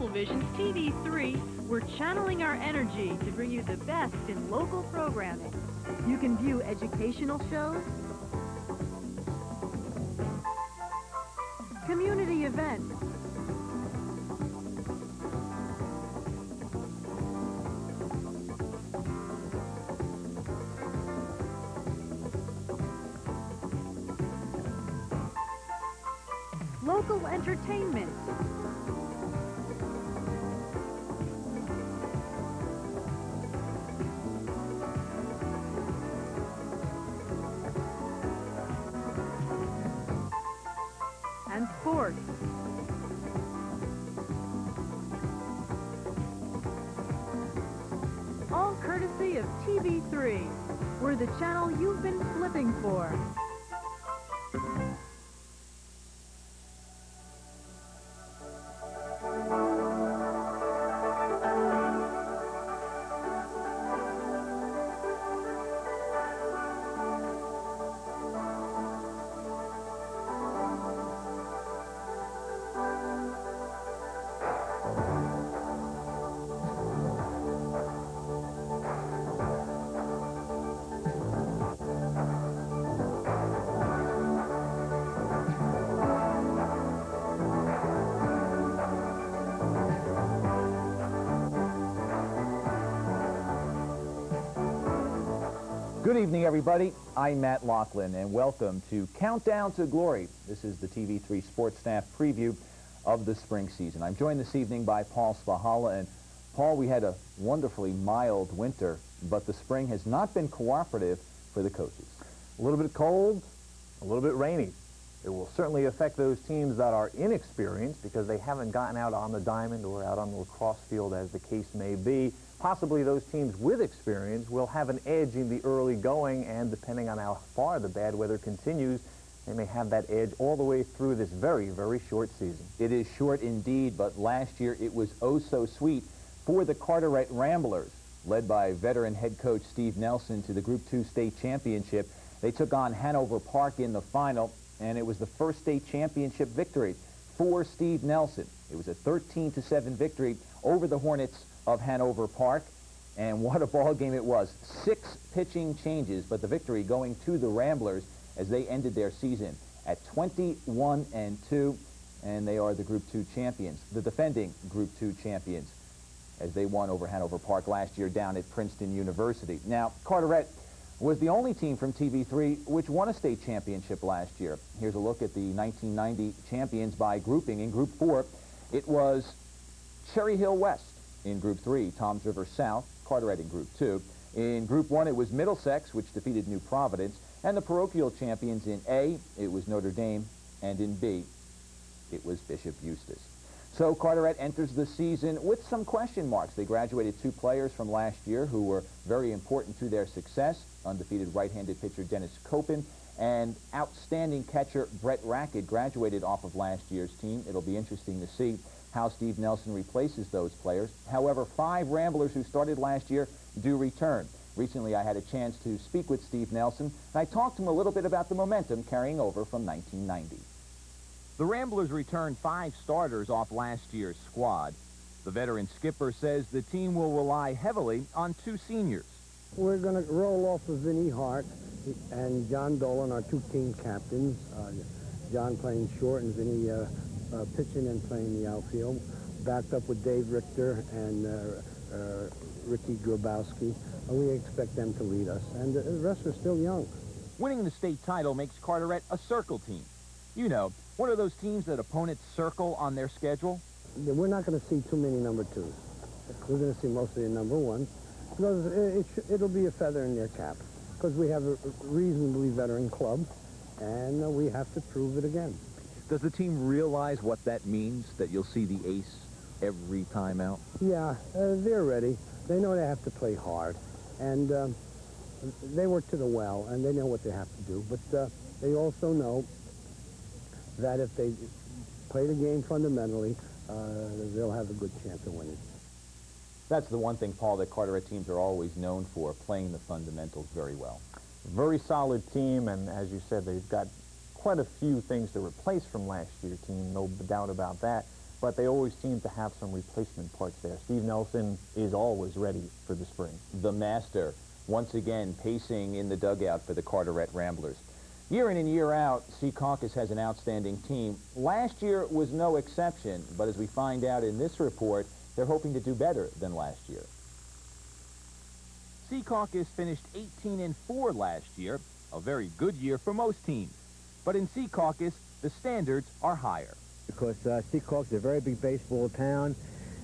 Cablevision's TV3, we're channeling our energy to bring you the best in local programming. You can view educational shows, community events, local entertainment, and sports. All courtesy of TV3. We're the channel you've been flipping for. Good evening, everybody. I'm Matt Laughlin, and welcome to Countdown to Glory. This is the TV3 Sports Staff preview of the spring season. I'm joined this evening by Paul Svahala, and Paul, we had a wonderfully mild winter, but the spring has not been cooperative for the coaches. A little bit cold, a little bit rainy. It will certainly affect those teams that are inexperienced because they haven't gotten out on the diamond or out on the lacrosse field, as the case may be. Possibly those teams with experience will have an edge in the early going, and depending on how far the bad weather continues, they may have that edge all the way through this very, very short season. It is short indeed, but last year it was oh so sweet for the Carteret Ramblers, led by veteran head coach Steve Nelson, to the Group 2 state championship. They took on Hanover Park in the final, and it was the first state championship victory for Steve Nelson. It was a 13-7 victory over the Hornets of Hanover Park, and what a ball game it was. 6 pitching changes, but the victory going to the Ramblers as they ended their season at 21-2, and they are the Group 2 champions, the defending Group 2 champions, as they won over Hanover Park last year down at Princeton University. Now, Carteret was the only team from TV3 which won a state championship last year. Here's a look at the 1990 champions by grouping. In Group 4, it was Cherry Hill West. In Group 3, Toms River South, Carteret in Group 2. In Group 1, it was Middlesex, which defeated New Providence. And the parochial champions in A, it was Notre Dame. And in B, it was Bishop Eustace. So Carteret enters the season with some question marks. They graduated 2 players from last year who were very important to their success. Undefeated right-handed pitcher Dennis Copin and outstanding catcher Brett Rackett graduated off of last year's team. It'll be interesting to see how Steve Nelson replaces those players. However, 5 Ramblers who started last year do return. Recently, I had a chance to speak with Steve Nelson, and I talked to him a little bit about the momentum carrying over from 1990. The Ramblers returned 5 starters off last year's squad. The veteran skipper says the team will rely heavily on 2 seniors. We're going to roll off of Vinnie Hart and John Dolan, our 2 team captains. John playing short and Vinnie pitching and playing the outfield, backed up with Dave Richter and Ricky Grabowski. We expect them to lead us, and the rest are still young. Winning the state title makes Carteret a circle team. You know, one of those teams that opponents circle on their schedule. We're not going to see too many number 2s. We're going to see mostly a number 1, because it'll be a feather in their cap, because we have a reasonably veteran club, and we have to prove it again. Does the team realize what that means, that you'll see the ace every time out? Yeah, they're ready. They know they have to play hard, and they work to the well, and they know what they have to do. But they also know that if they play the game fundamentally, they'll have a good chance of winning. That's the one thing, Paul, that Carteret teams are always known for, playing the fundamentals very well. Very solid team, and as you said, they've got quite a few things to replace from last year's team, no doubt about that. but they always seem to have some replacement parts there. Steve Nelson is always ready for the spring. The master, once again, pacing in the dugout for the Carteret Ramblers. Year in and year out, Secaucus has an outstanding team. Last year was no exception, but as we find out in this report, they're hoping to do better than last year. Secaucus finished 18-4 last year, a very good year for most teams. But in Secaucus, the standards are higher. Because Secaucus is a very big baseball town,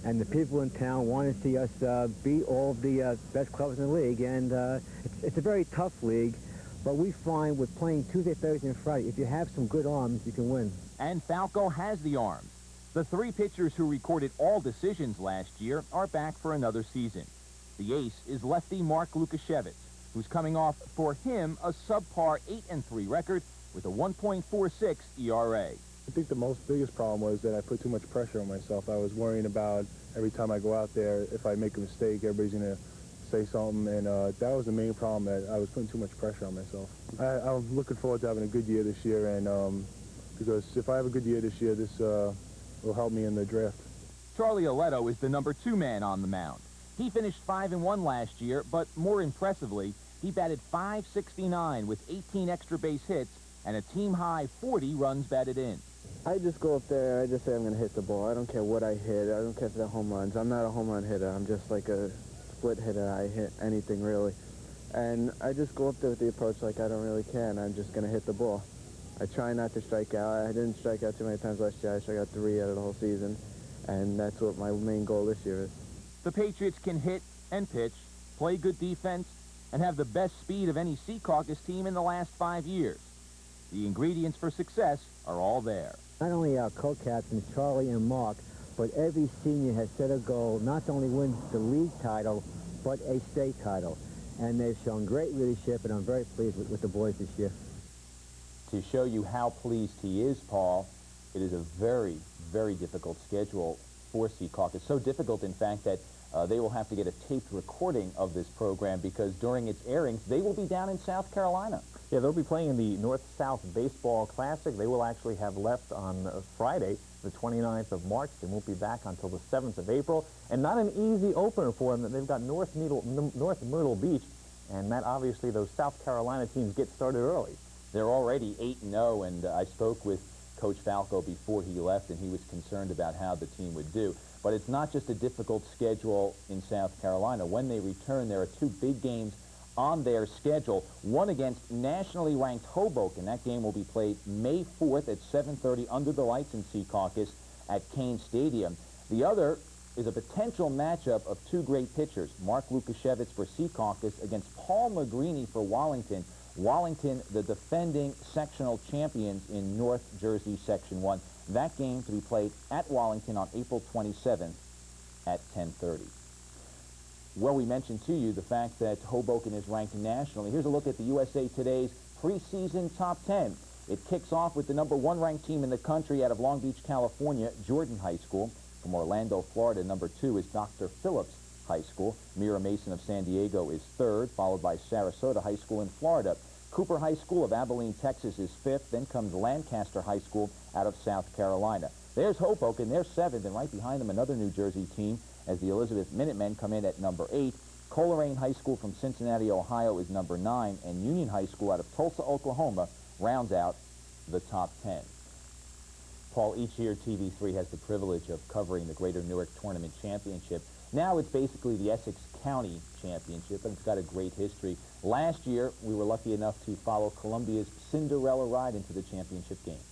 and the people in town want to see us beat all of the best clubs in the league. And it's a very tough league, but we find with playing Tuesday, Thursday, and Friday, if you have some good arms, you can win. And Falco has the arms. The three pitchers who recorded all decisions last year are back for another season. The ace is lefty Mark Lukashevitz, who's coming off, for him, a subpar 8-3 record with a 1.46 ERA. I think the biggest problem was that I put too much pressure on myself. I was worrying about every time I go out there, if I make a mistake, everybody's going to say something, and that was the main problem, that I was putting too much pressure on myself. I'm looking forward to having a good year this year, and because if I have a good year this year, this will help me in the draft. Charlie Aletto is the number 2 man on the mound. He finished 5-1 last year, but more impressively, he batted .569 with 18 extra base hits and a team-high 40 runs batted in. I just go up there, I just say I'm going to hit the ball. I don't care what I hit. I don't care if they're home runs. I'm not a home run hitter. I'm just like a split hitter. I hit anything, really. And I just go up there with the approach like I don't really care, and I'm just going to hit the ball. I try not to strike out. I didn't strike out too many times last year. I struck out 3 out of the whole season, and that's what my main goal this year is. The Patriots can hit and pitch, play good defense, and have the best speed of any Secaucus team in the last 5 years. The ingredients for success are all there. Not only our co-captains, Charlie and Mark, but every senior has set a goal not to only win the league title, but a state title. And they've shown great leadership, and I'm very pleased with the boys this year. To show you how pleased he is, Paul, it is a very, very difficult schedule for Secaucus. So difficult, in fact, that they will have to get a taped recording of this program because during its airings, they will be down in South Carolina. Yeah, they'll be playing in the North-South Baseball Classic. They will actually have left on Friday, the 29th of March. They won't be back until the 7th of April. And not an easy opener for them. They've got North Myrtle Beach, and that obviously those South Carolina teams get started early. They're already 8-0, and I spoke with Coach Falco before he left, and he was concerned about how the team would do. But it's not just a difficult schedule in South Carolina. When they return, there are 2 big games on their schedule. One against nationally ranked Hoboken. That game will be played May 4th at 7:30 under the lights in Secaucus at Kane Stadium. The other is a potential matchup of 2 great pitchers, Mark Lukashevitz for Secaucus against Paul Magrini for Wallington. Wallington, the defending sectional champions in North Jersey Section 1. That game to be played at Wallington on April 27th at 10:30. Well, we mentioned to you the fact that Hoboken is ranked nationally. Here's a look at the USA Today's preseason top 10. It kicks off with the number 1 ranked team in the country out of Long Beach, California, Jordan High School. From Orlando, Florida, number 2 is Dr. Phillips High School. Mira Mason of San Diego is 3rd, followed by Sarasota High School in Florida. Cooper High School of Abilene, Texas is 5th. Then comes Lancaster High School out of South Carolina. There's Hoboken. They're 7th, and right behind them another New Jersey team as the Elizabeth Minutemen come in at number 8. Coleraine High School from Cincinnati, Ohio is number 9, and Union High School out of Tulsa, Oklahoma rounds out the top 10. Paul, each year TV3 has the privilege of covering the Greater Newark Tournament Championship. Now it's basically the Essex County Championship, and it's got a great history. Last year, we were lucky enough to follow Columbia's Cinderella ride into the championship game.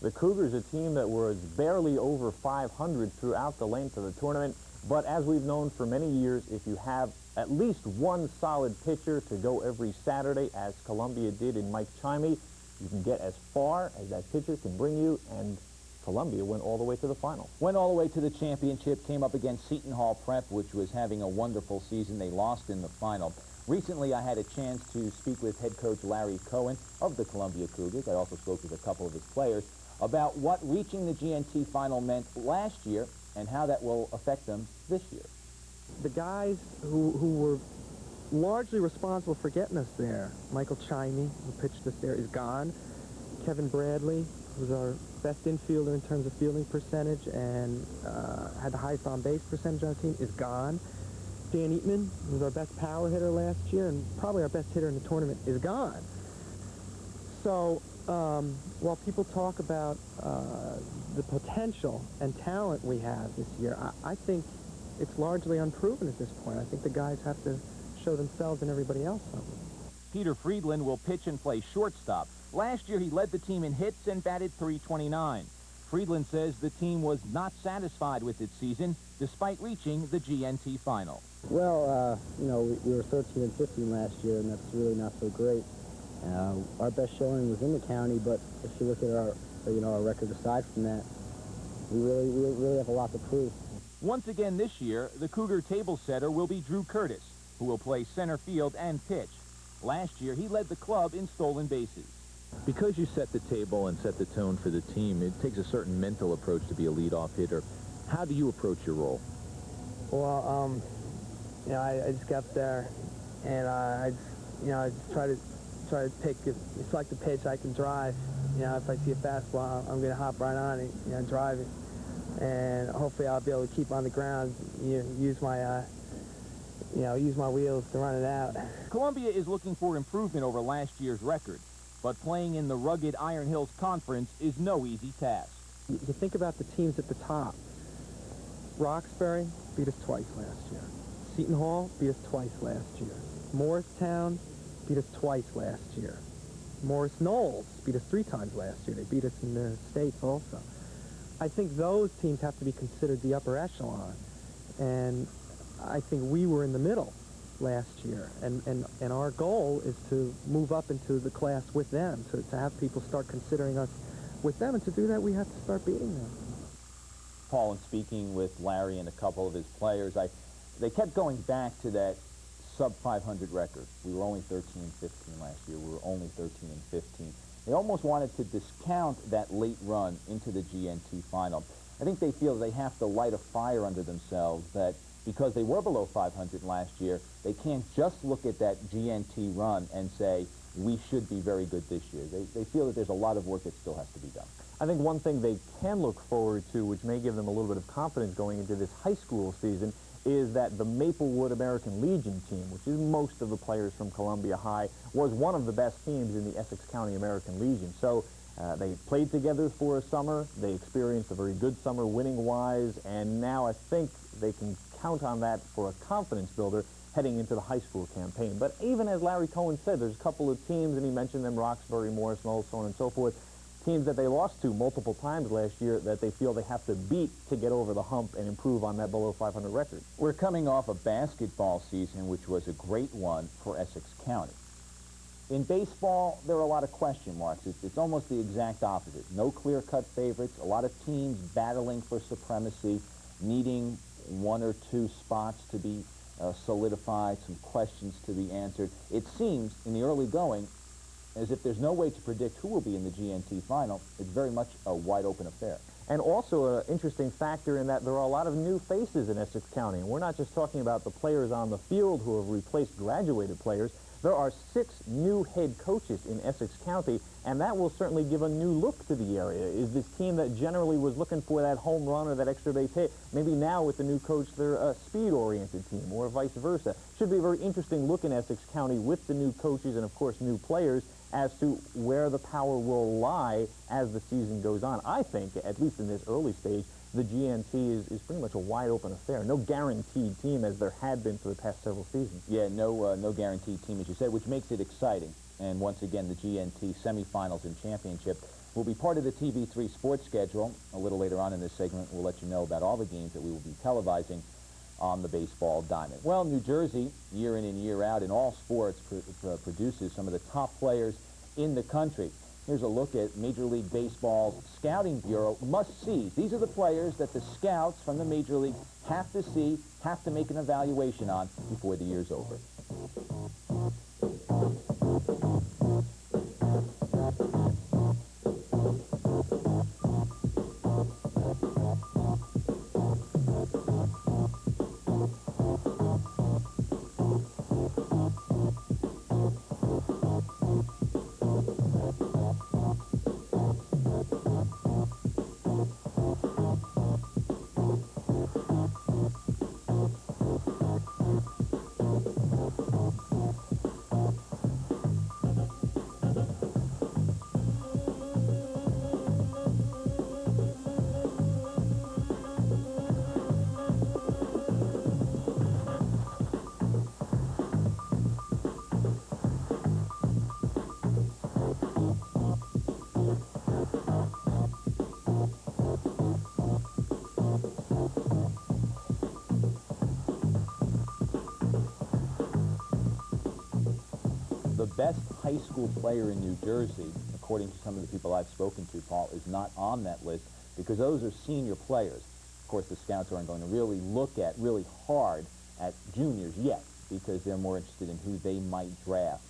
The Cougars, a team that was barely over 500 throughout the length of the tournament, but as we've known for many years, if you have at least 1 solid pitcher to go every Saturday, as Columbia did in Mike Chimey, you can get as far as that pitcher can bring you, and Columbia went all the way to the final. Went all the way to the championship, came up against Seton Hall Prep, which was having a wonderful season. They lost in the final. Recently, I had a chance to speak with head coach Larry Cohen of the Columbia Cougars. I also spoke with a couple of his players about what reaching the GNT final meant last year and how that will affect them this year. The guys who were largely responsible for getting us there, Michael Chimey, who pitched us there, is gone. Kevin Bradley, who's our best infielder in terms of fielding percentage and had the highest on-base percentage on the team, is gone. Dan Eatman, who was our best power hitter last year and probably our best hitter in the tournament, is gone. So while people talk about the potential and talent we have this year, I think it's largely unproven at this point. I think the guys have to show themselves and everybody else something. Peter Friedland will pitch and play shortstop. Last year, he led the team in hits and batted .329. Friedland says the team was not satisfied with its season, despite reaching the GNT final. Well, you know, we were 13 and 15 last year, and that's really not so great. Our best showing was in the county, but if you look at our record aside from that, we really have a lot to prove. Once again this year, the Cougar table setter will be Drew Curtis, who will play center field and pitch. Last year, he led the club in stolen bases. Because you set the table and set the tone for the team, it takes a certain mental approach to be a leadoff hitter. How do you approach your role? Well, you know, I just got up there, and I just try to pick, select a pitch I can drive. You know, if I see a fastball, I'm going to hop right on it, you know, drive it, and hopefully I'll be able to keep on the ground, use my wheels to run it out. Columbia is looking for improvement over last year's record, but playing in the rugged Iron Hills Conference is no easy task. You think about the teams at the top. Roxbury beat us twice last year. Seton Hall beat us twice last year. Morristown beat us twice last year. Morris Knowles beat us 3 times last year. They beat us in the States also. I think those teams have to be considered the upper echelon. And I think we were in the middle last year. And our goal is to move up into the class with them, to have people start considering us with them. And to do that, we have to start beating them. Paul, in speaking with Larry and a couple of his players, they kept going back to that sub-500 record. We were only 13 and 15 last year. We were only 13 and 15. They almost wanted to discount that late run into the GNT final. I think they feel they have to light a fire under themselves that because they were below 500 last year, they can't just look at that GNT run and say, we should be very good this year. They feel that there's a lot of work that still has to be done. I think one thing they can look forward to, which may give them a little bit of confidence going into this high school season, is that the Maplewood American Legion team, which is most of the players from Columbia High, was one of the best teams in the Essex County American Legion. So they played together for a summer. They experienced a very good summer winning-wise, and now I think they can count on that for a confidence builder heading into the high school campaign. But even as Larry Cohen said, there's a couple of teams, and he mentioned them, Roxbury, Morris Knowles, so on and so forth, teams that they lost to multiple times last year that they feel they have to beat to get over the hump and improve on that below 500 record. We're coming off a basketball season, which was a great one for Essex County. In baseball, there are a lot of question marks. It's almost the exact opposite. No clear-cut favorites, a lot of teams battling for supremacy, needing 1 or 2 spots to be solidified, some questions to be answered. It seems, in the early going, as if there's no way to predict who will be in the GNT final. It's very much a wide-open affair. And also an interesting factor in that there are a lot of new faces in Essex County. And we're not just talking about the players on the field who have replaced graduated players. There are 6 new head coaches in Essex County, and that will certainly give a new look to the area. Is this team that generally was looking for that home run or that extra base hit, maybe now with the new coach they're a speed-oriented team, or vice versa? Should be a very interesting look in Essex County with the new coaches and, of course, new players as to where the power will lie as the season goes on. I think, at least in this early stage, the GNT is pretty much a wide-open affair. No guaranteed team as there had been for the past several seasons. Yeah, no guaranteed team, as you said, which makes it exciting. And once again, the GNT semifinals and championship will be part of the TV3 sports schedule. A little later on in this segment, we'll let you know about all the games that we will be televising on the baseball diamond. Well, New Jersey, year in and year out, in all sports, produces some of the top players in the country. Here's a look at Major League Baseball's Scouting Bureau must-sees. These are the players that the scouts from the Major League have to see, have to make an evaluation on before the year's over. best high school player in New Jersey, according to some of the people I've spoken to, Paul, is not on that list because those are senior players. Of course, the scouts aren't going to really look at really hard at juniors yet because they're more interested in who they might draft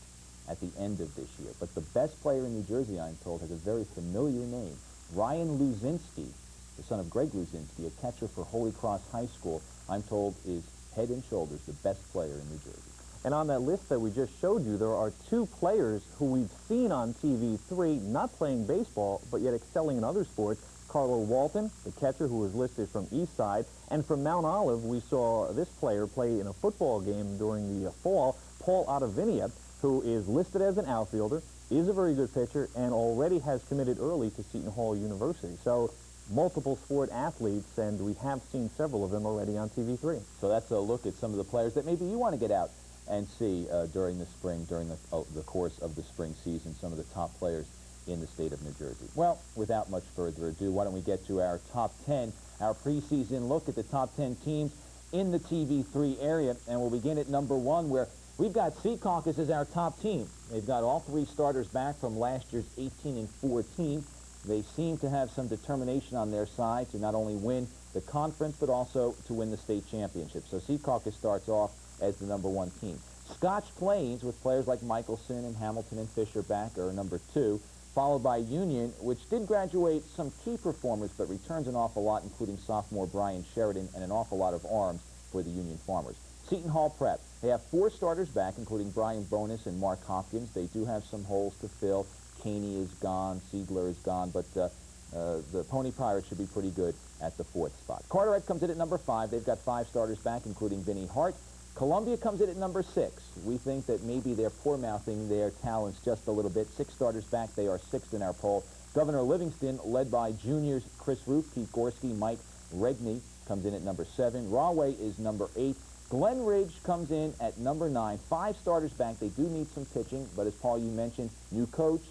at the end of this year. But the best player in New Jersey, I'm told, has a very familiar name. Ryan Luzinski, the son of Greg Luzinski, a catcher for Holy Cross High School, I'm told is head and shoulders the best player in New Jersey. And on that list that we just showed you, there are two players who we've seen on TV3 not playing baseball, but yet excelling in other sports. Carlo Walton, the catcher who was listed from Eastside, and from Mount Olive, we saw this player play in a football game during the fall, Paul Ottavinia, who is listed as an outfielder, is a very good pitcher, and already has committed early to Seton Hall University. So multiple sport athletes, and we have seen several of them already on TV3. So that's a look at some of the players that maybe you want to get out and see during the spring, during the course of the spring season, some of the top players in the state of New Jersey. Well, without much further ado, why don't we get to our top 10, our preseason look at the top 10 teams in the TV3 area, and we'll begin at number 1, where we've got Secaucus as our top team. They've got all 3 starters back from last year's 18-14. They seem to have some determination on their side to not only win the conference, but also to win the state championship. So Secaucus starts off as the number 1 team. Scotch Plains, with players like Michelson and Hamilton and Fisher back, are number 2, followed by Union, which did graduate some key performers, but returns an awful lot, including sophomore Brian Sheridan and an awful lot of arms for the Union Farmers. Seton Hall Prep, they have 4 starters back, including Brian Bonus and Mark Hopkins. They do have some holes to fill. Caney is gone, Siegler is gone, but the Pony Pirates should be pretty good at the 4th spot. Carteret comes in at number 5. They've got 5 starters back, including Vinnie Hart. Columbia comes in at number 6. We think that maybe they're poor-mouthing their talents just a little bit. 6 starters back. They are 6th in our poll. Governor Livingston, led by juniors Chris Roof, Pete Gorski, Mike Regney, comes in at number 7. Rahway is number 8. Glen Ridge comes in at number 9. 5 starters back. They do need some pitching, but as Paul, you mentioned, new coach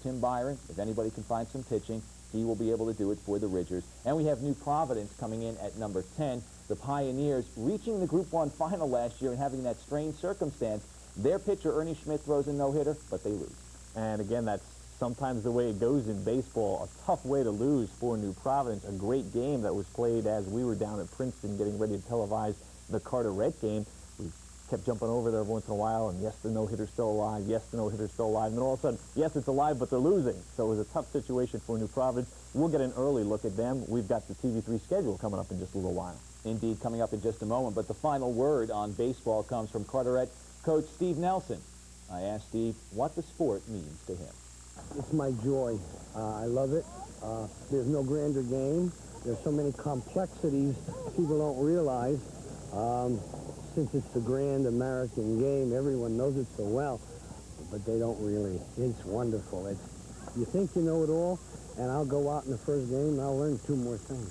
Tim Byron. If anybody can find some pitching, he will be able to do it for the Ridgers. And we have New Providence coming in at number 10. The Pioneers, reaching the Group 1 final last year and having that strange circumstance. Their pitcher, Ernie Schmidt, throws a no-hitter, but they lose. And again, that's sometimes the way it goes in baseball. A tough way to lose for New Providence. A great game that was played as we were down at Princeton getting ready to televise the Carteret game. We kept jumping over there every once in a while, and yes, the no-hitter's still alive, yes, the no-hitter's still alive, and then all of a sudden, yes, it's alive, but they're losing. So it was a tough situation for New Providence. We'll get an early look at them. We've got the TV3 schedule coming up in just a little while. Indeed, coming up in just a moment, but the final word on baseball comes from Carteret coach Steve Nelson. I asked Steve what the sport means to him. It's my joy. I love it. There's no grander game. There's so many complexities people don't realize. Since it's the grand American game, everyone knows it so well, but they don't really. It's wonderful. You think you know it all, and I'll go out in the first game and I'll learn 2 more things.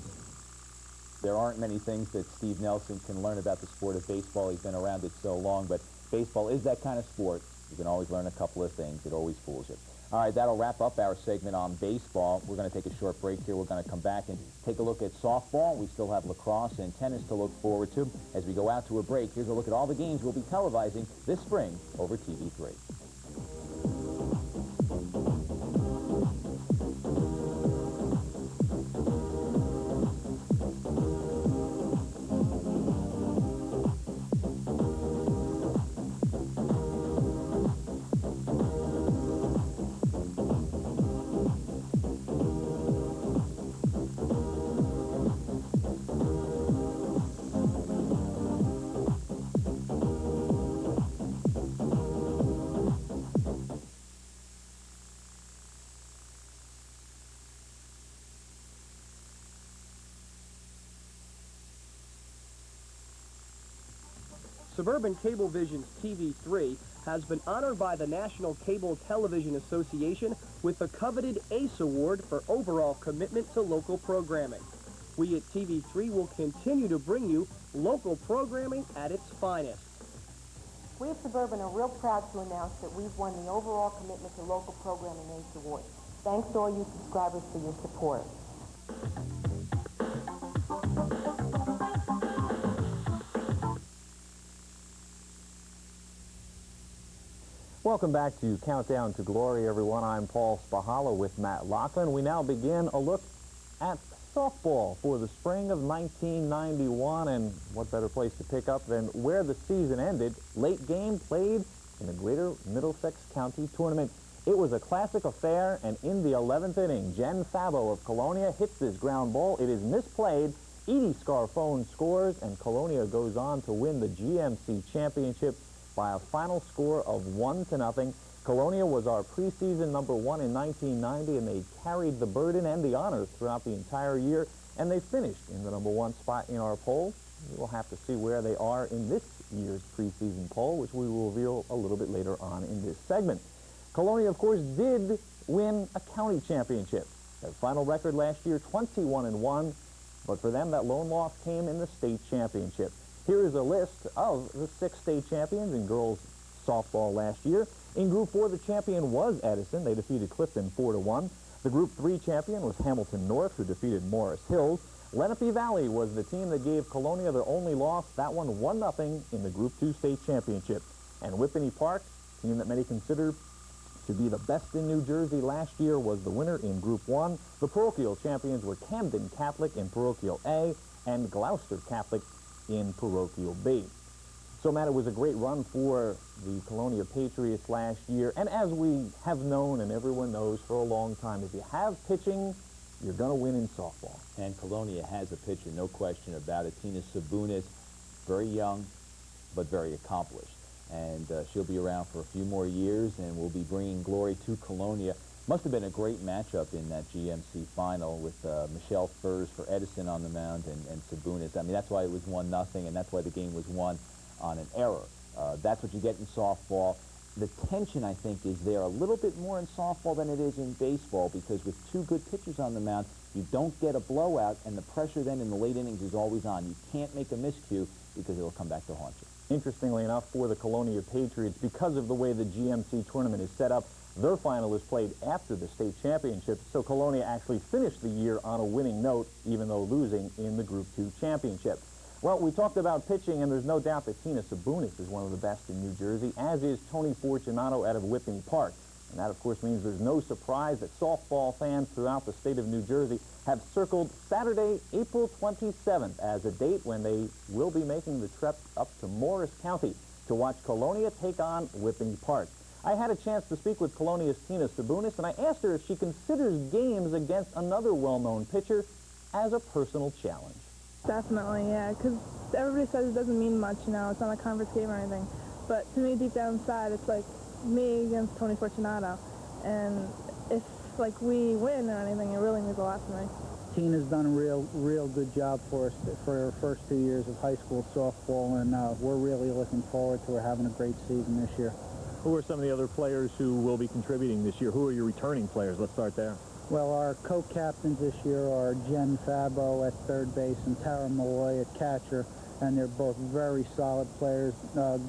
There aren't many things that Steve Nelson can learn about the sport of baseball. He's been around it so long, but baseball is that kind of sport. You can always learn a couple of things. It always fools you. All right, that'll wrap up our segment on baseball. We're going to take a short break here. We're going to come back and take a look at softball. We still have lacrosse and tennis to look forward to. As we go out to a break, here's a look at all the games we'll be televising this spring over TV3. Suburban Cablevision's TV3 has been honored by the National Cable Television Association with the coveted ACE Award for overall commitment to local programming. We at TV3 will continue to bring you local programming at its finest. We at Suburban are real proud to announce that we've won the overall commitment to local programming ACE Award. Thanks to all you subscribers for your support. Welcome back to Countdown to Glory, everyone. I'm Paul Spahala with Matt Lachlan. We now begin a look at softball for the spring of 1991, and what better place to pick up than where the season ended. Late game played in the Greater Middlesex County Tournament. It was a classic affair, and in the 11th inning, Jen Fabo of Colonia hits this ground ball. It is misplayed. Edie Scarfone scores, and Colonia goes on to win the GMC championship by a final score of 1-0. Colonia was our preseason #1 in 1990, and they carried the burden and the honors throughout the entire year, and they finished in the #1 spot in our poll. We'll have to see where they are in this year's preseason poll, which we will reveal a little bit later on in this segment. Colonia, of course, did win a county championship. Their final record last year, 21-1, but for them, that lone loss came in the state championship. Here is a list of the 6 state champions in girls softball last year. In Group 4, the champion was Edison. They defeated Clifton 4-1. The Group 3 champion was Hamilton North, who defeated Morris Hills. Lenape Valley was the team that gave Colonia their only loss. That one 1-0 in the Group 2 state championship. And Whippany Park, team that many consider to be the best in New Jersey last year, was the winner in Group 1. The parochial champions were Camden Catholic in Parochial A and Gloucester Catholic in Parochial B. So, Matt, it was a great run for the Colonia Patriots last year. And as we have known and everyone knows for a long time, if you have pitching, you're going to win in softball. And Colonia has a pitcher, no question about it. Tina Sabunis, very young, but very accomplished. And she'll be around for a few more years, and will be bringing glory to Colonia. Must have been a great matchup in that GMC final with Michelle Furs for Edison on the mound and Sabunis. I mean, that's why it was 1-0, and that's why the game was won on an error. That's what you get in softball. The tension, I think, is there a little bit more in softball than it is in baseball, because with 2 good pitchers on the mound, you don't get a blowout, and the pressure then in the late innings is always on. You can't make a miscue, because it'll come back to haunt you. Interestingly enough, for the Colonia Patriots, because of the way the GMC tournament is set up, their final is played after the state championship, so Colonia actually finished the year on a winning note, even though losing in the Group 2 championship. Well, we talked about pitching, and there's no doubt that Tina Sabunis is one of the best in New Jersey, as is Tony Fortunato out of Whippany Park. And that, of course, means there's no surprise that softball fans throughout the state of New Jersey have circled Saturday, April 27th as a date when they will be making the trip up to Morris County to watch Colonia take on Whippany Park. I had a chance to speak with Colonia's Tina Sabunis, and I asked her if she considers games against another well-known pitcher as a personal challenge. Definitely, yeah, because everybody says it doesn't mean much, you know, it's not a conference game or anything. But to me, deep down inside, it's like me against Tony Fortunato. And if, like, we win or anything, it really means a lot to me. Tina's done a real good job for us for her first 2 years of high school softball, and we're really looking forward to her having a great season this year. Who are some of the other players who will be contributing this year? Who are your returning players? Let's start there. Well, our co-captains this year are Jen Fabo at third base and Tara Malloy at catcher, and they're both very solid players,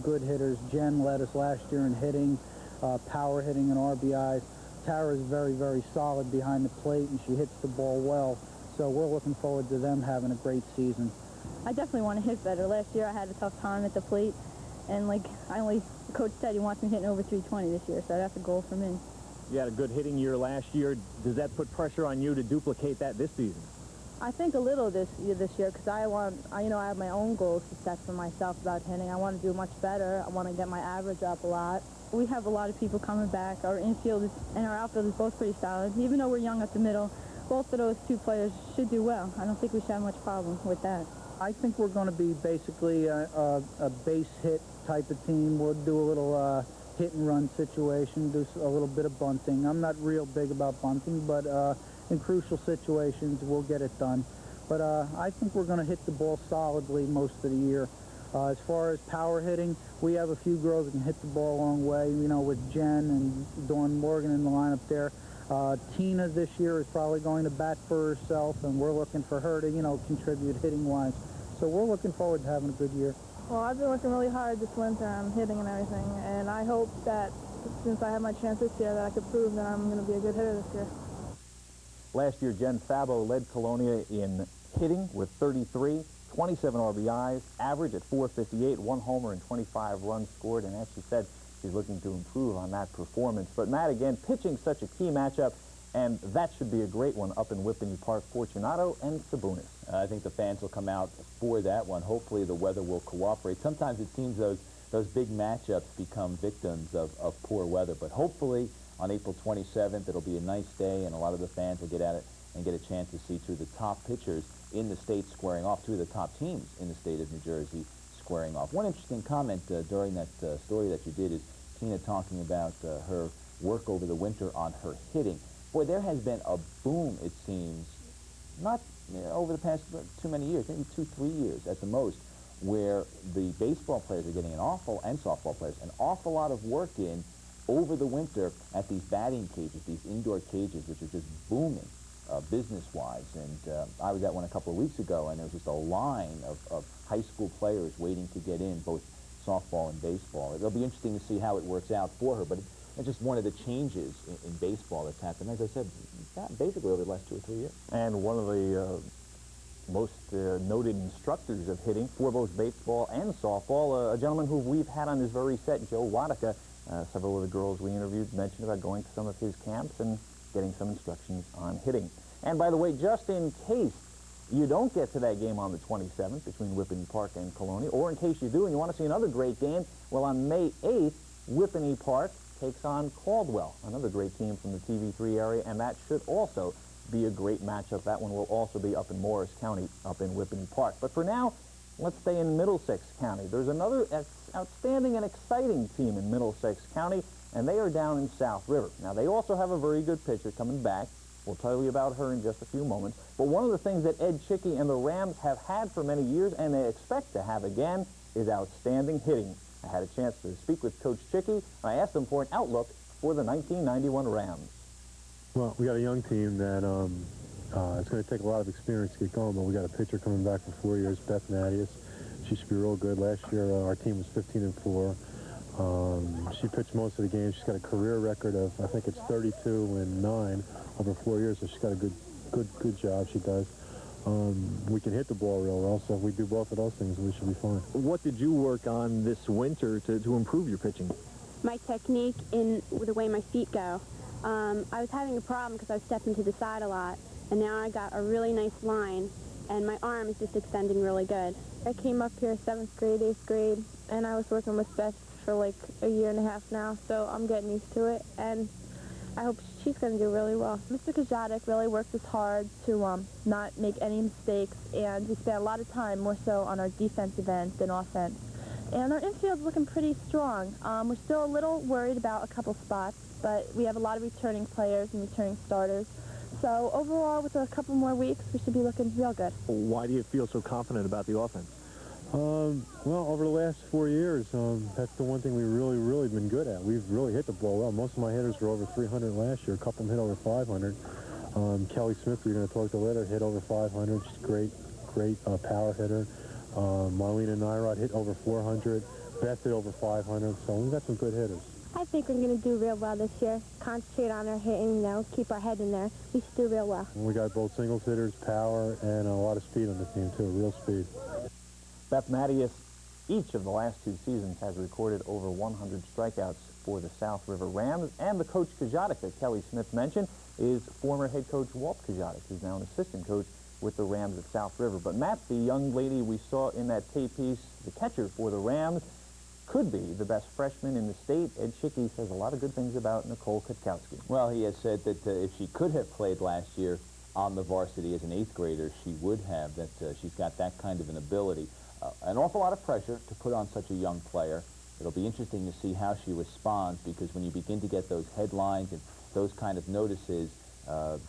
good hitters. Jen led us last year in hitting, power hitting and RBIs. Tara's very solid behind the plate, and she hits the ball well, so we're looking forward to them having a great season. I definitely want to hit better. Last year I had a tough time at the plate, and like Coach said, he wants me hitting over 320 this year, so that's a goal for me. You had a good hitting year last year. Does that put pressure on you to duplicate that this season? I think a little this year, because I have my own goals to set for myself about hitting. I want to do much better. I want to get my average up a lot. We have a lot of people coming back. Our infield and our outfield is both pretty solid. Even though we're young at the middle, both of those 2 players should do well. I don't think we should have much problem with that. I think we're going to be basically a base hit type of team. We'll do a little hit and run situation, do a little bit of bunting. I'm not real big about bunting, but in crucial situations, we'll get it done. But I think we're going to hit the ball solidly most of the year. As far as power hitting, we have a few girls that can hit the ball a long way, you know, with Jen and Dawn Morgan in the lineup there. Tina this year is probably going to bat for herself, and we're looking for her to, you know, contribute hitting-wise. So we're looking forward to having a good year. Well, I've been working really hard this winter on hitting and everything, and I hope that since I have my chance this year that I could prove that I'm going to be a good hitter this year. Last year, Jen Fabo led Colonia in hitting with 33, 27 RBIs, average at .458, 1 homer and 25 runs scored, and as she said, she's looking to improve on that performance. But Matt, again, pitching such a key matchup, and that should be a great one up in Whippany Park. Fortunato and Sabunis. I think the fans will come out for that one. Hopefully the weather will cooperate. Sometimes it seems those big matchups become victims of poor weather, but hopefully on April 27th it'll be a nice day and a lot of the fans will get at it and get a chance to see two of the top pitchers in the state squaring off, two of the top teams in the state of New Jersey squaring off. One interesting comment during that story that you did is Tina talking about her work over the winter on her hitting. Boy, there has been a boom, it seems, not over the past too many years, maybe 2-3 years at the most, where the baseball players are getting and softball players, an awful lot of work in over the winter at these batting cages, these indoor cages, which are just booming business-wise. And I was at one a couple of weeks ago, and there was just a line of high school players waiting to get in, both softball and baseball. It'll be interesting to see how it works out for her, but it's just one of the changes in baseball that's happened, as I said, basically over the last 2 or 3 years. And one of the most noted instructors of hitting for both baseball and softball, a gentleman who we've had on this very set, Joe Wadika. Several of the girls we interviewed mentioned about going to some of his camps and getting some instructions on hitting. And by the way, just in case you don't get to that game on the 27th between Whippany Park and Colonia, or in case you do and you want to see another great game, well, on May 8th, Whippany Park takes on Caldwell, another great team from the TV3 area, and that should also be a great matchup. That one will also be up in Morris County, up in Whippany Park. But for now, let's stay in Middlesex County. There's another outstanding and exciting team in Middlesex County, and they are down in South River. Now, they also have a very good pitcher coming back. We'll tell you about her in just a few moments. But one of the things that Ed Chicky and the Rams have had for many years, and they expect to have again, is outstanding hitting. I had a chance to speak with Coach Chicky, and I asked him for an outlook for the 1991 Rams. Well, we got a young team that it's going to take a lot of experience to get going, but we got a pitcher coming back for 4 years, Beth Mattias. She should be real good. Last year, our team was 15-4. She pitched most of the games. She's got a career record of, I think it's 32-9 over 4 years, so she's got a good job. She does. We can hit the ball real well, so if we do both of those things, we should be fine. What did you work on this winter to improve your pitching? My technique in the way my feet go. I was having a problem because I was stepping to the side a lot, and now I got a really nice line, and my arm is just extending really good. I came up here 7th grade, 8th grade, and I was working with Beth for like a year and a half now, so I'm getting used to it, and I hope she's going to do really well. Mr. Kajadik really works us hard to not make any mistakes, and we spent a lot of time more so on our defensive end than offense. And our infield's looking pretty strong. We're still a little worried about a couple spots, but we have a lot of returning players and returning starters. So overall, with a couple more weeks, we should be looking real good. Why do you feel so confident about the offense? Well, over the last 4 years, that's the one thing we've really been good at. We've really hit the ball well. Most of my hitters were over 300 last year. A couple of them hit over 500. Kelly Smith, we're going to talk to later, hit over 500. She's a great power hitter. Marlena Nyrod hit over 400. Beth hit over 500. So we've got some good hitters. I think we're going to do real well this year. Concentrate on our hitting, keep our head in there. We should do real well. We got both singles hitters, power, and a lot of speed on the team, too, real speed. Beth Mattias, each of the last 2 seasons, has recorded over 100 strikeouts for the South River Rams. And the coach Kajadik that Kelly Smith mentioned is former head coach Walt Kajadik, who's now an assistant coach with the Rams at South River. But Matt, the young lady we saw in that tape piece, the catcher for the Rams, could be the best freshman in the state. Ed Chicky says a lot of good things about Nicole Kutkowski. Well, he has said that if she could have played last year on the varsity as an 8th grader, she would have, that she's got that kind of an ability. An awful lot of pressure to put on such a young player. It'll be interesting to see how she responds, because when you begin to get those headlines and those kind of notices,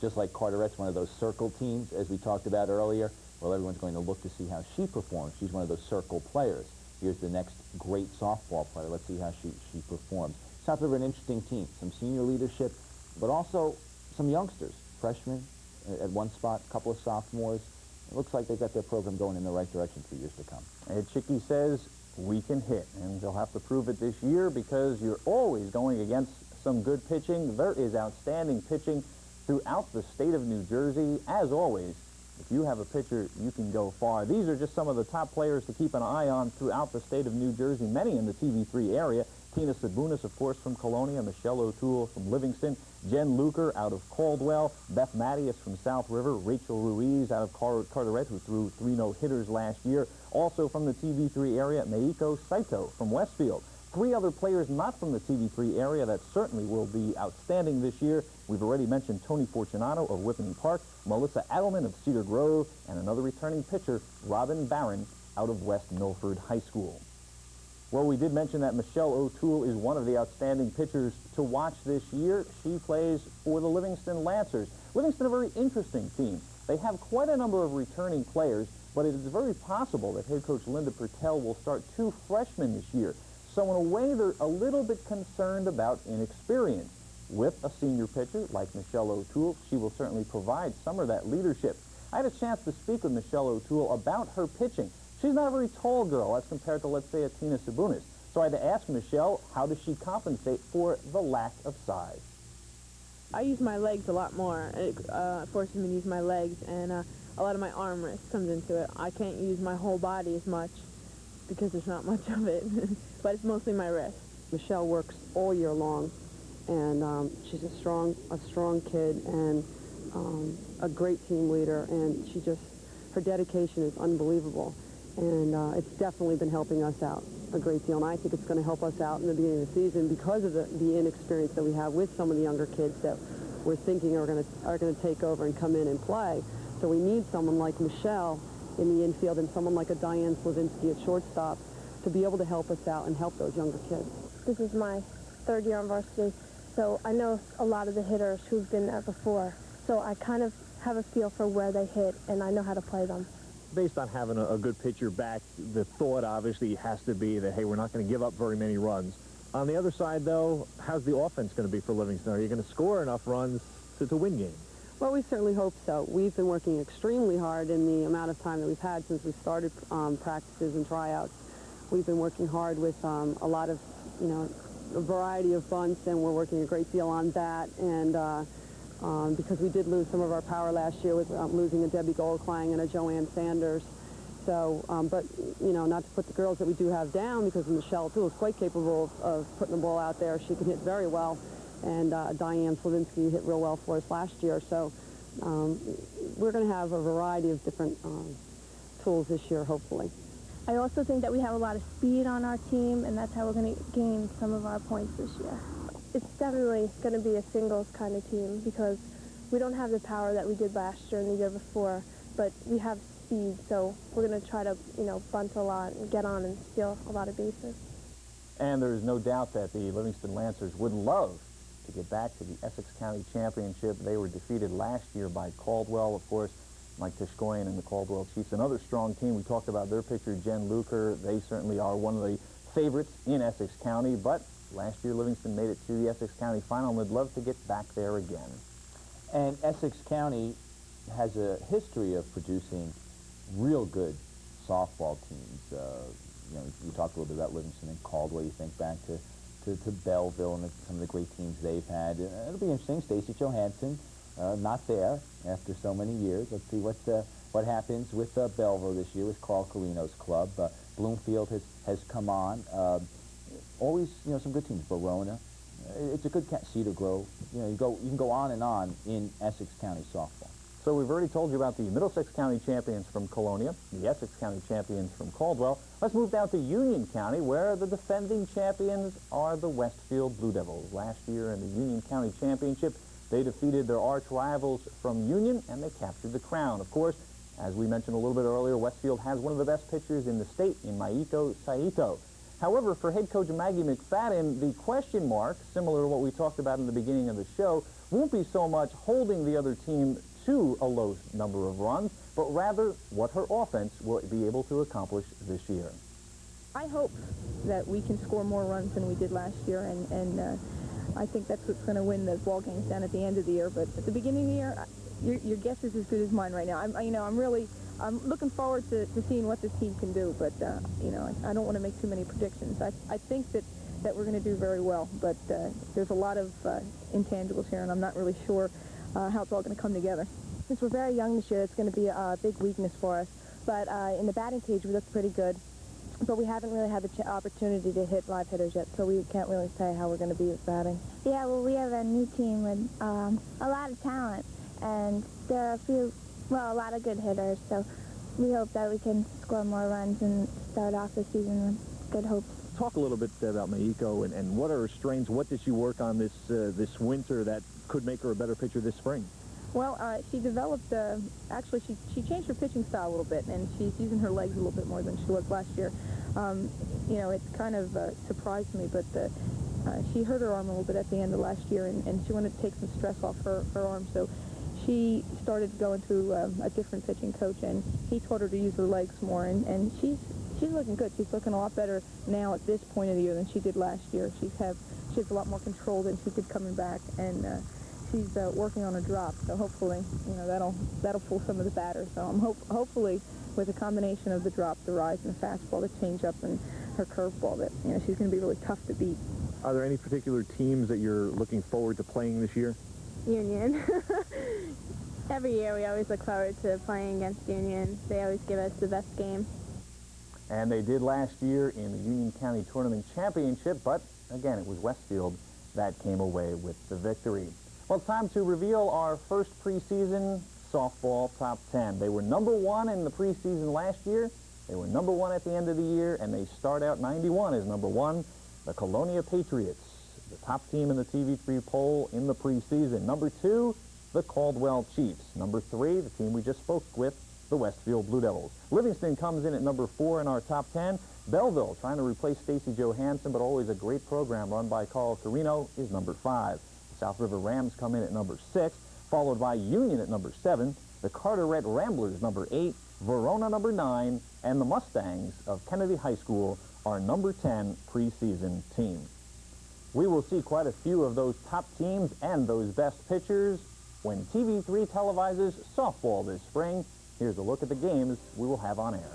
just like Carteret's one of those circle teams, as we talked about earlier, well, everyone's going to look to see how she performs. She's one of those circle players. Here's the next great softball player. Let's see how she performs. South River, an interesting team. Some senior leadership, but also some youngsters. Freshmen at one spot, a couple of sophomores. It looks like they've got their program going in the right direction for years to come. Ed Chicky says we can hit, and they'll have to prove it this year, because you're always going against some good pitching. There is outstanding pitching throughout the state of New Jersey. As always, if you have a pitcher, you can go far. These are just some of the top players to keep an eye on throughout the state of New Jersey, many in the TV3 area. Tina Sabunis, of course, from Colonia, Michelle O'Toole from Livingston, Jen Luker out of Caldwell, Beth Mattias from South River, Rachel Ruiz out of Carteret, who threw 3 no-hitters last year. Also from the TV3 area, Meiko Saito from Westfield. 3 other players not from the TV3 area that certainly will be outstanding this year. We've already mentioned Tony Fortunato of Whippany Park, Melissa Adelman of Cedar Grove, and another returning pitcher, Robin Barron, out of West Milford High School. Well, we did mention that Michelle O'Toole is one of the outstanding pitchers to watch this year. She plays for the Livingston Lancers. Livingston, a very interesting team. They have quite a number of returning players, but it is very possible that head coach Linda Pertell will start 2 freshmen this year. So in a way, they're a little bit concerned about inexperience. With a senior pitcher like Michelle O'Toole, she will certainly provide some of that leadership. I had a chance to speak with Michelle O'Toole about her pitching. She's not a very tall girl as compared to, let's say, a Tina Sabunis. So I had to ask Michelle, how does she compensate for the lack of size? I use my legs a lot more. It forces me to use my legs, and a lot of my arm wrist comes into it. I can't use my whole body as much because there's not much of it, but it's mostly my wrist. Michelle works all year long, and she's a strong kid and a great team leader, and her dedication is unbelievable. And it's definitely been helping us out a great deal. And I think it's going to help us out in the beginning of the season because of the inexperience that we have with some of the younger kids that we're thinking are going to take over and come in and play. So we need someone like Michelle in the infield and someone like a Diane Slavinsky at shortstop to be able to help us out and help those younger kids. This is my 3rd year on varsity, so I know a lot of the hitters who've been there before. So I kind of have a feel for where they hit, and I know how to play them. Based on having a good pitcher back, the thought obviously has to be that, hey, we're not going to give up very many runs. On the other side, though, how's the offense going to be for Livingston? Are you going to score enough runs to win games? Well, we certainly hope so. We've been working extremely hard in the amount of time that we've had since we started practices and tryouts. We've been working hard with a lot of, a variety of bunts, and we're working a great deal on that. And because we did lose some of our power last year with losing a Debbie Goldklang and a Joanne Sanders. So, but, not to put the girls that we do have down, because Michelle, too, is quite capable of putting the ball out there. She can hit very well. And Diane Slavinsky hit real well for us last year. So we're going to have a variety of different tools this year, hopefully. I also think that we have a lot of speed on our team, and that's how we're going to gain some of our points this year. It's definitely going to be a singles kind of team because we don't have the power that we did last year and the year before, but we have speed, so we're going to try to, bunt a lot and get on and steal a lot of bases. And there's no doubt that the Livingston Lancers would love to get back to the Essex County Championship. They were defeated last year by Caldwell, of course. Mike Tishkoyan and the Caldwell Chiefs, another strong team. We talked about their pitcher, Jen Luker. They certainly are one of the favorites in Essex County, but last year Livingston made it to the Essex County final, and they'd love to get back there again. And Essex County has a history of producing real good softball teams. You talked a little bit about Livingston and Caldwell. You think back to Belleville and some of the great teams they've had. It'll be interesting. Stacey Johansson, not there after so many years. Let's see what happens with Belleville this year with Carl Carino's club. Bloomfield has come on. Always, some good teams. Verona. It's a good Cedar Grove. You can go on and on in Essex County softball. So we've already told you about the Middlesex County champions from Colonia, the Essex County champions from Caldwell. Let's move down to Union County, where the defending champions are the Westfield Blue Devils. Last year in the Union County Championship, they defeated their arch rivals from Union, and they captured the crown. Of course, as we mentioned a little bit earlier, Westfield has one of the best pitchers in the state in Meiko Saito. However, for head coach Maggie McFadden, the question mark, similar to what we talked about in the beginning of the show, won't be so much holding the other team to a low number of runs, but rather what her offense will be able to accomplish this year. I hope that we can score more runs than we did last year, and I think that's what's going to win the ball games down at the end of the year. But at the beginning of the year, your guess is as good as mine right now. I'm looking forward to seeing what this team can do, but I don't want to make too many predictions. I think that we're going to do very well, but there's a lot of intangibles here, and I'm not really sure how it's all going to come together. Since we're very young this year, it's going to be a big weakness for us. But in the batting cage, we look pretty good. but we haven't really had the opportunity to hit live hitters yet, so we can't really say how we're going to be with batting. Yeah, well, we have a new team with a lot of talent, and there are a lot of good hitters, so we hope that we can score more runs and start off the season with good hopes. Talk a little bit about Meiko and what are her strengths. What did she work on this winter that could make her a better pitcher this spring? Well, she developed, actually, she changed her pitching style a little bit, and she's using her legs a little bit more than she was last year. You know, it kind of surprised me, but she hurt her arm a little bit at the end of last year, and she wanted to take some stress off her arm, so she started going to a different pitching coach, and he taught her to use her legs more, and she's looking good. She's looking a lot better now at this point of the year than she did last year. She has a lot more control than she did coming back, and she's working on a drop, so hopefully, you know, that'll pull some of the batters. So I'm hopefully with a combination of the drop, the rise, and the fastball, the changeup, and her curveball, that, you know, she's going to be really tough to beat. Are there any particular teams that you're looking forward to playing this year? Union. Every year we always look forward to playing against Union. They always give us the best game. And they did last year in the Union County Tournament Championship, but again, it was Westfield that came away with the victory. Well, it's time to reveal our first preseason softball top 10. They were #1 in the preseason last year. They were #1 at the end of the year, and they start out 91 as #1. The Colonia Patriots, the top team in the TV3 poll in the preseason. #2, the Caldwell Chiefs. #3, the team we just spoke with, the Westfield Blue Devils. Livingston comes in at #4 in our top 10. Belleville, trying to replace Stacy Johansson, but always a great program run by Carl Carino, is #5. The South River Rams come in at #6, followed by Union at #7, the Carteret Ramblers #8, Verona #9, and the Mustangs of Kennedy High School are #10 preseason team. We will see quite a few of those top teams and those best pitchers when TV3 televises softball this spring. Here's a look at the games we will have on air.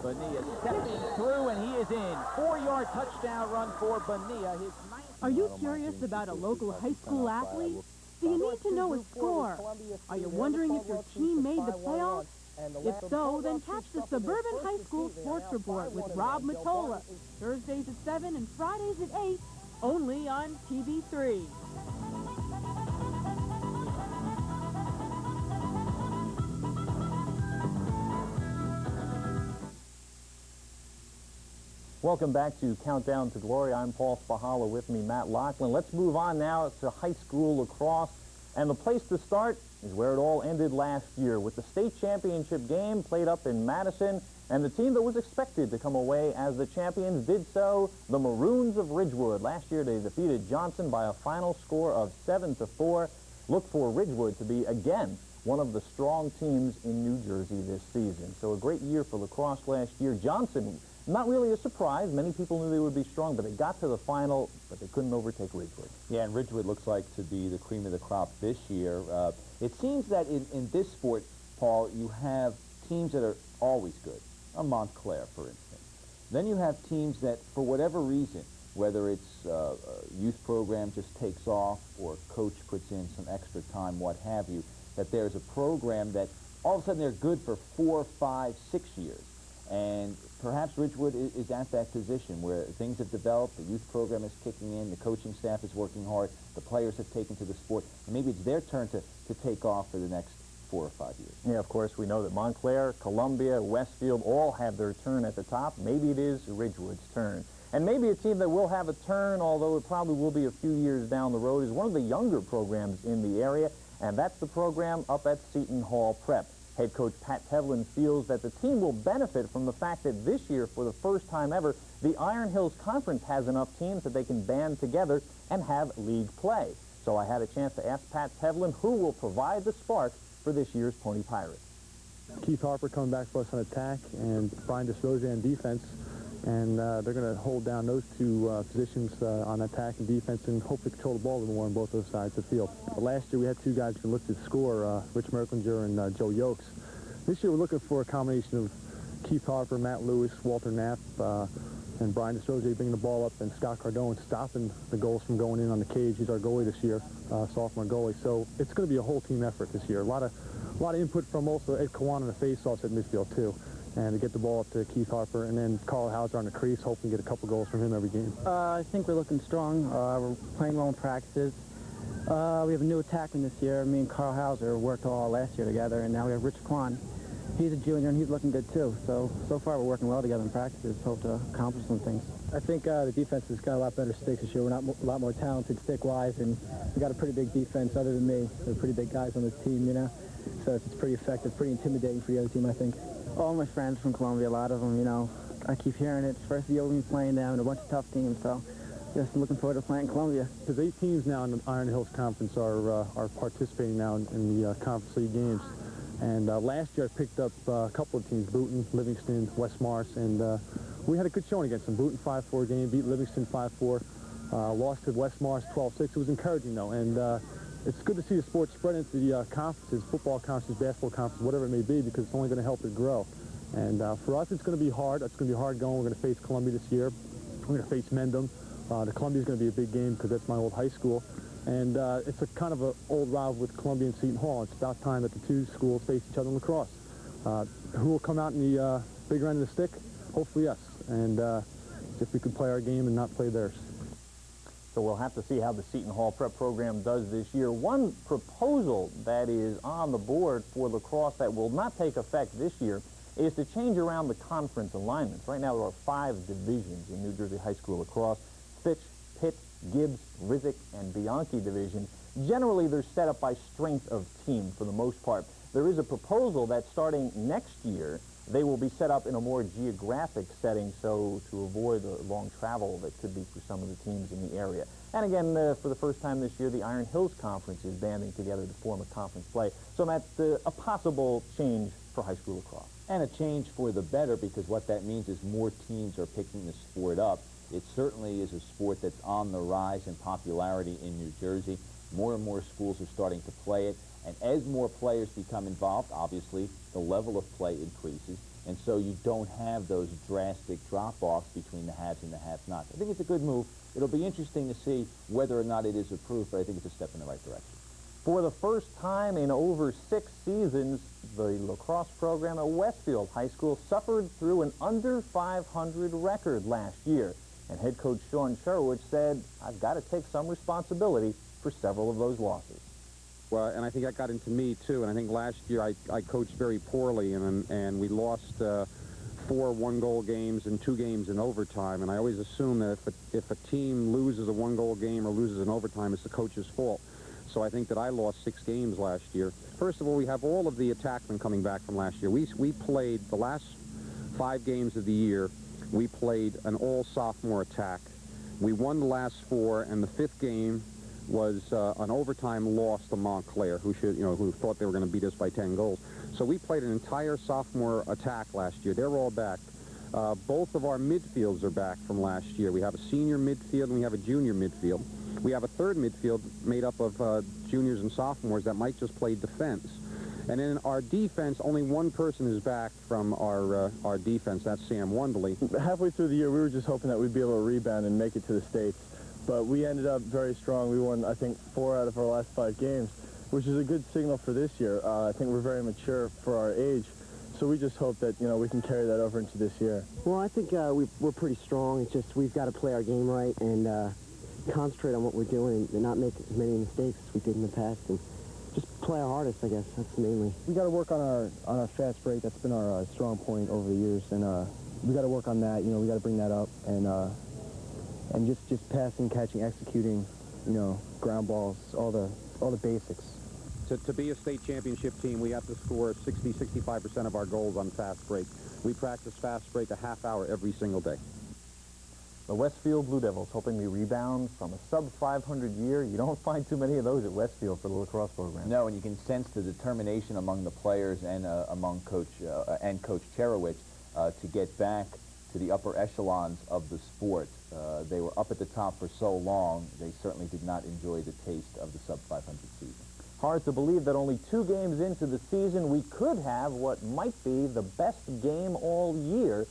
Bonilla stepping through, and he is in. 4-yard touchdown run for Bonilla. His Are you curious about a local high school athlete? Do you need to know his score? Are you wondering if your team made the playoffs? If so, then catch the Suburban High School Sports Report with Rob Matola, Thursdays at 7 and Fridays at 8, only on TV3. Welcome back to Countdown to Glory. I'm Paul Spahala, with me Matt Lachlan. Let's move on now to high school lacrosse. And the place to start is where it all ended last year, with the state championship game played up in Madison. And the team that was expected to come away as the champions did so, the Maroons of Ridgewood. Last year they defeated Johnson by a final score of 7-4. Look for Ridgewood to be, again, one of the strong teams in New Jersey this season. So a great year for lacrosse last year. Johnson, not really a surprise. Many people knew they would be strong, but they got to the final, but they couldn't overtake Ridgewood. Yeah, and Ridgewood looks like to be the cream of the crop this year. It seems that in this sport, Paul, you have teams that are always good. A Montclair, for instance. Then you have teams that, for whatever reason, whether it's a youth program just takes off or coach puts in some extra time, what have you, that there's a program that all of a sudden they're good for 4, 5, 6 years. And perhaps Ridgewood is at that position where things have developed, the youth program is kicking in, the coaching staff is working hard, the players have taken to the sport, and maybe it's their turn to take off for the next 4 or 5 years. Yeah, of course, we know that Montclair, Columbia, Westfield all have their turn at the top. Maybe it is Ridgewood's turn. And maybe a team that will have a turn, although it probably will be a few years down the road, is one of the younger programs in the area, and that's the program up at Seton Hall Prep. Head coach Pat Tevlin feels that the team will benefit from the fact that this year, for the first time ever, the Iron Hills Conference has enough teams that they can band together and have league play. So I had a chance to ask Pat Tevlin who will provide the spark for this year's Pony Pirates. Keith Harper coming back for us on attack, and Brian DeSroza on defense. and they're going to hold down those two positions on attack and defense and hopefully control the ball a little more on both those sides of the field. Last year we had two guys who lifted score, Rich Merklinger and Joe Yokes. This year we're looking for a combination of Keith Harper, Matt Lewis, Walter Knapp, and Brian DeStrozier bringing the ball up, and Scott Cardone stopping the goals from going in on the cage. He's our goalie this year, sophomore goalie. So it's going to be a whole team effort this year. A lot of input from also Ed Kawan on the face-offs at midfield too, and to get the ball up to Keith Harper, and then Carl Hauser on the crease, hoping to get a couple goals from him every game. I think we're looking strong. We're playing well in practices. We have a new attackman this year. Me and Carl Hauser worked all last year together, and now we have Rich Kwan. He's a junior, and he's looking good, too. So far, we're working well together in practices. Hope to accomplish some things. I think the defense has got a lot better sticks this year. We're a lot more talented stick-wise, and we got a pretty big defense other than me. They're pretty big guys on this team, you know. So it's pretty effective, pretty intimidating for the other team, I think. All my friends from Columbia, a lot of them, you know, I keep hearing it. It's first year we'll be playing them and a bunch of tough teams, so just looking forward to playing Columbia. There's 8 teams now in the Iron Hills Conference are participating now in the Conference League games. And last year I picked up a couple of teams, Booton, Livingston, West Mars, and we had a good showing against them. Booton 5-4 game, beat Livingston 5-4, lost to West Mars 12-6. It was encouraging though, and it's good to see the sport spread into the conferences, football conferences, basketball conferences, whatever it may be, because it's only going to help it grow. And for us, it's going to be hard. It's going to be hard going. We're going to face Columbia this year. We're going to face Mendham. The Columbia is going to be a big game because that's my old high school. And it's a kind of an old rival with Columbia and Seton Hall. It's about time that the two schools face each other in lacrosse. Who will come out in the bigger end of the stick? Hopefully us. And if we can play our game and not play theirs. So we'll have to see how the Seton Hall prep program does this year. One proposal that is on the board for lacrosse that will not take effect this year is to change around the conference alignments. Right now there are 5 divisions in New Jersey high school lacrosse: Fitch, Pitt, Gibbs, Rizzick, and Bianchi division. Generally, they're set up by strength of team for the most part. There is a proposal that starting next year, they will be set up in a more geographic setting, so to avoid the long travel that could be for some of the teams in the area. And again, for the first time this year, the Iron Hills Conference is banding together to form a conference play. So that's a possible change for high school lacrosse. And a change for the better, because what that means is more teams are picking the sport up. It certainly is a sport that's on the rise in popularity in New Jersey. More and more schools are starting to play it. And as more players become involved, obviously, the level of play increases. And so you don't have those drastic drop-offs between the haves and the have-nots. I think it's a good move. It'll be interesting to see whether or not it is approved, but I think it's a step in the right direction. For the first time in over 6 seasons, the lacrosse program at Westfield High School suffered through an under 500 record last year. And head coach Sean Sherwich said, "I've got to take some responsibility for several of those losses." Well, and I think that got into me, too. And I think last year I coached very poorly, and we lost 4 one-goal games and 2 games in overtime. And I always assume that if a team loses a one-goal game or loses in overtime, it's the coach's fault. So I think that I lost 6 games last year. First of all, we have all of the attackmen coming back from last year. We played the last 5 games of the year. We played an all-sophomore attack. We won the last 4, and the 5th game was an overtime loss to Montclair, who thought they were going to beat us by 10 goals. So we played an entire sophomore attack last year. They're all back. Both of our midfields are back from last year. We have a senior midfield and we have a junior midfield. We have a third midfield made up of juniors and sophomores that might just play defense. And in our defense, only one person is back from our defense. That's Sam Wonderly. Halfway through the year, we were just hoping that we'd be able to rebound and make it to the States. But we ended up very strong. We won, I think, 4 out of our last 5 games, which is a good signal for this year. I think we're very mature for our age. So we just hope that, we can carry that over into this year. Well, I think we're pretty strong. It's just we've got to play our game right and concentrate on what we're doing and not make as many mistakes as we did in the past. And just play our hardest, I guess. That's mainly. We got to work on our fast break. That's been our strong point over the years, and we got to work on that. We got to bring that up, and just passing, catching, executing, ground balls, all the basics. To be a state championship team, we have to score 60-65% of our goals on fast break. We practice fast break a half hour every single day. The Westfield Blue Devils hoping to rebound from a sub-500 year. You don't find too many of those at Westfield for the lacrosse program. No, and you can sense the determination among the players and among Coach Cherowitz to get back to the upper echelons of the sport. They were up at the top for so long, they certainly did not enjoy the taste of the sub-500 season. Hard to believe that only 2 games into the season, we could have what might be the best game all year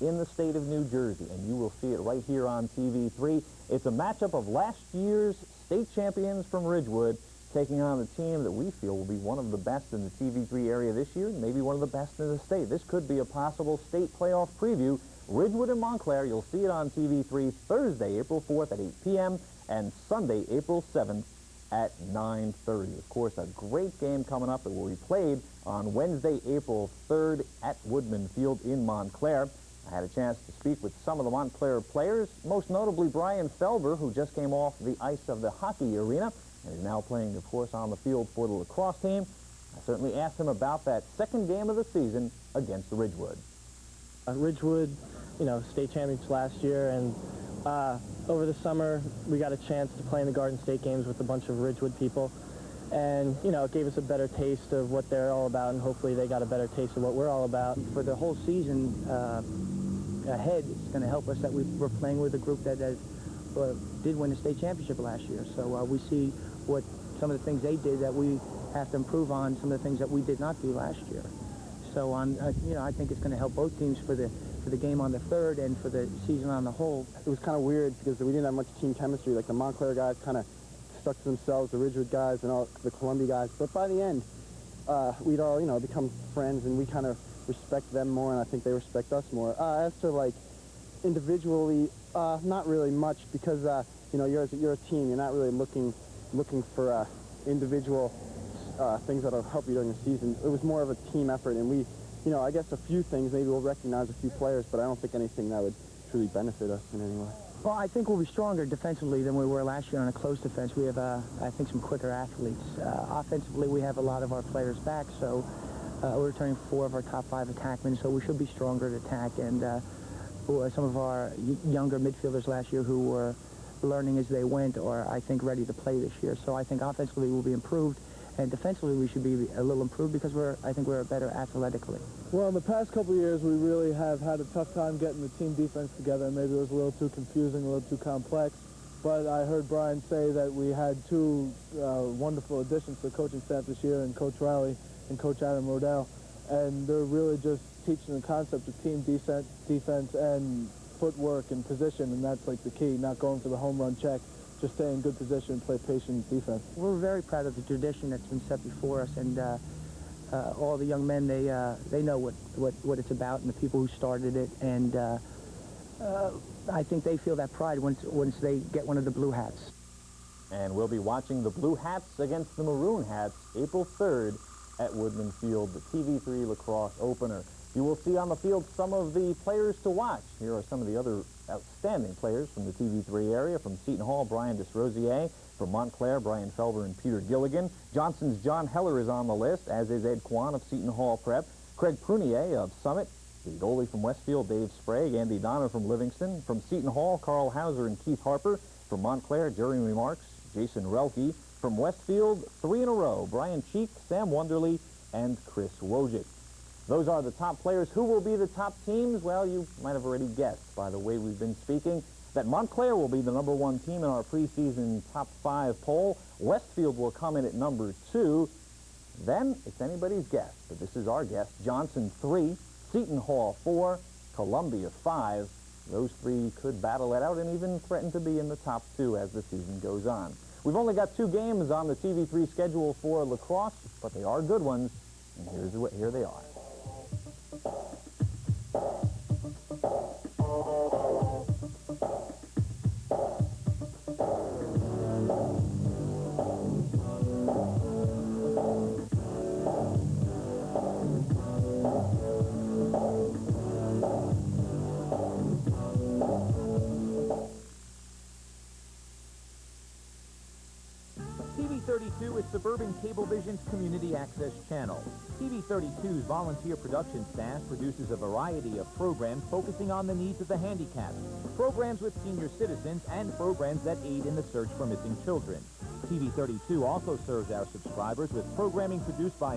in the state of New Jersey, and you will see it right here on TV3. It's a matchup of last year's state champions from Ridgewood taking on a team that we feel will be one of the best in the TV3 area this year, maybe one of the best in the state. This could be a possible state playoff preview. Ridgewood and Montclair, you'll see it on TV3 Thursday, April 4th at 8 p.m. and Sunday, April 7th at 9:30. Of course, a great game coming up that will be played on Wednesday, April 3rd at Woodman Field in Montclair. I had a chance to speak with some of the Montclair players, most notably Brian Felber, who just came off the ice of the hockey arena and is now playing, of course, on the field for the lacrosse team. I certainly asked him about that second game of the season against Ridgewood. Ridgewood, you know, state champions last year, and over the summer we got a chance to play in the Garden State games with a bunch of Ridgewood people, and you know, it gave us a better taste of what they're all about, and hopefully they got a better taste of what we're all about. For the whole season ahead, it's going to help us that we're playing with a group that did win the state championship last year, so we see what some of the things they did that we have to improve on, some of the things that we did not do last year. So you know, I think it's going to help both teams for the game on the 3rd and for the season on the whole. It was kind of weird because we didn't have much team chemistry. Like the Montclair guys kind of stuck to themselves, the Ridgewood guys and all the Columbia guys. But by the end, we'd all, you know, become friends, and we kind of respect them more, and I think they respect us more. As to like individually, not really much, because you know, you're a team. You're not really looking for individual things that'll help you during the season. It was more of a team effort, and we, you know, I guess a few things, maybe we'll recognize a few players, but I don't think anything that would truly benefit us in any way. Well, I think we'll be stronger defensively than we were last year on a close defense. We have, I think, some quicker athletes. Offensively, we have a lot of our players back, so we're returning 4 of our top 5 attackmen, so we should be stronger at attack. And some of our younger midfielders last year who were learning as they went are, I think, ready to play this year. So I think offensively we'll be improved, and defensively we should be a little improved because I think we're better athletically. Well, in the past couple of years, we really have had a tough time getting the team defense together, and maybe it was a little too confusing, a little too complex. But I heard Brian say that we had 2 wonderful additions to the coaching staff this year, and Coach Riley and Coach Adam Rodell, and they're really just teaching the concept of team defense and footwork and position, and that's like the key, not going for the home run check, just stay in good position and play patient defense. We're very proud of the tradition that's been set before us, and all the young men, they know what it's about and the people who started it, and I think they feel that pride once they get one of the blue hats. And we'll be watching the Blue Hats against the Maroon Hats April 3rd at Woodman Field, the TV3 lacrosse opener. You will see on the field some of the players to watch. Here are some of the other outstanding players from the TV3 area. From Seton Hall, Brian Desrosiers. From Montclair, Brian Felber and Peter Gilligan. Johnson's John Heller is on the list, as is Ed Kwan of Seton Hall Prep. Craig Prunier of Summit. The goalie from Westfield, Dave Sprague. Andy Donner from Livingston. From Seton Hall, Carl Hauser and Keith Harper. From Montclair, Jeremy Marks, Jason Relke. From Westfield, 3 in a row, Brian Cheek, Sam Wonderly, and Chris Wojcik. Those are the top players. Who will be the top teams? Well, you might have already guessed by the way we've been speaking that Montclair will be the #1 team in our preseason top 5 poll. Westfield will come in at #2. Then it's anybody's guess, but this is our guess. Johnson 3, Seton Hall 4, Columbia 5. Those 3 could battle it out and even threaten to be in the top 2 as the season goes on. We've only got 2 games on the TV3 schedule for lacrosse, but they are good ones, and here they are. TV32 is Suburban Cablevision's community access channel. TV32's volunteer production staff produces a variety of programs focusing on the needs of the handicapped, programs with senior citizens, and programs that aid in the search for missing children. TV32 also serves our subscribers with programming produced by